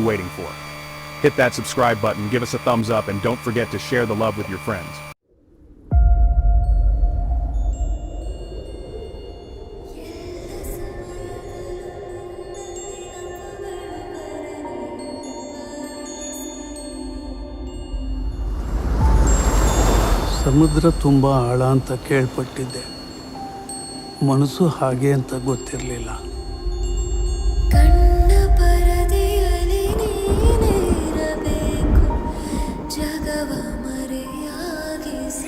you waiting for? Hit that subscribe button, give us a thumbs up, and don't forget to share the love with your friends. ಸಮುದ್ರ ತುಂಬ ಆಳ ಅಂತ ಕೇಳ್ಪಟ್ಟಿದ್ದೆ. ಮನಸ್ಸು ಹಾಗೆ ಅಂತ ಗೊತ್ತಿರಲಿಲ್ಲ.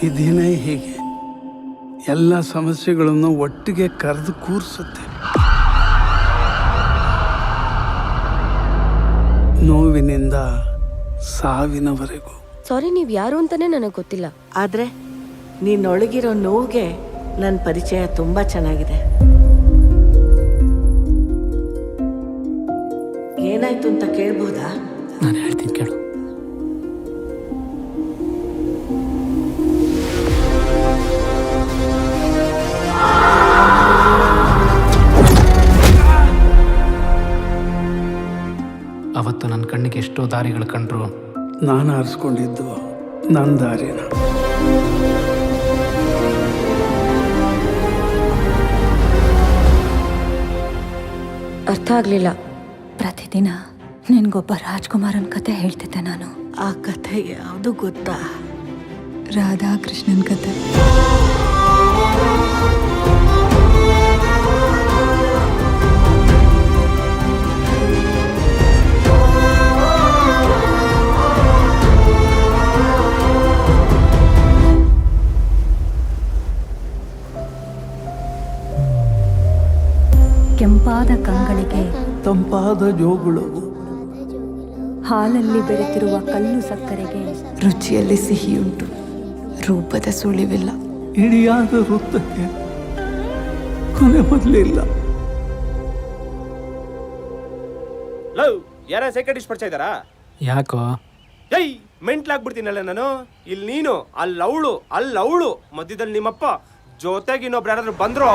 ಇದೇನೇ ಹೀಗೆ ಎಲ್ಲ ಸಮಸ್ಯೆಗಳನ್ನು ಒಟ್ಟಿಗೆ ಕರೆದು ಕೂರಿಸುತ್ತೆ. ನೋವಿನಿಂದ ಸಾವಿನವರೆಗೂ. ಸಾರಿ, ನೀವು ಯಾರು ಅಂತಾನೆ ನನಗೆ ಗೊತ್ತಿಲ್ಲ. ಆದರೆ ನೀನೊಳಗಿರೋ ನೋವಿಗೆ ನನ್ನ ಪರಿಚಯ ತುಂಬ ಚೆನ್ನಾಗಿದೆ. ಏನಾಯ್ತು ಅಂತ ಕೇಳ್ಬೋದಾ? ನಾನು ಹೇಳ್ತೀನಿ ಕೇಳು. ಅವತ್ತು ನನ್ನ ಕಣ್ಣಿಗೆ ಎಷ್ಟೋ ದಾರಿಗಳು ಕಂಡ್ರು. ನಾನು ಆರಿಸ್ಕೊಂಡಿದ್ದು ನನ್ನ ದಾರಿನ. ಅರ್ಥ ಆಗ್ಲಿಲ್ಲ. ಪ್ರತಿದಿನ ನಿನ್ಗೊಬ್ಬ ರಾಜ್ಕುಮಾರನ್ ಕತೆ ಹೇಳ್ತಿದ್ದೆ ನಾನು. ಆ ಕಥೆ ಯಾವುದು ಗೊತ್ತಾ? ರಾಧಾಕೃಷ್ಣನ್ ಕತೆ. ಕೆಂಪಾದ ಕಂಗಳಿಗೆ ತಂಪಾದ ಜೋಗುಳು, ಹಾಲಲ್ಲಿ ಬೆರೆತಿರುವ ಕಲ್ಲು ಸಕ್ಕರೆಗೆ ರುಚಿಯಲ್ಲಿ ಸಿಹಿಯುಂಟು, ರೂಪದ ಸುಳಿವಿಲ್ಲ. ಇಡಿಯಾದ ವೃತ್ತಕ್ಕೆ ಕೊನೆ ಮೊದಲಿಲ್ಲ. ಲವ್ ಯಾರ ಸೆಕೆಂಡ್ ಡಿಶ್ ಪರಿಚಯ ಇದ್ದಾರಾ? ಯಾಕೋ ಏಯ್ ಮೆಂಟ್ಲಾಗ್ಬಿಡ್ತೀನಲ್ಲ ನಾನು. ಇಲ್ಲಿ ನೀನು, ಅಲ್ಲವಳು ಮಧ್ಯದಲ್ಲಿ ನಿಮ್ಮಪ್ಪ, ಜೊತೆಗೆ ಇನ್ನೊಬ್ರು ಯಾರಾದ್ರೂ ಬಂದ್ರೋ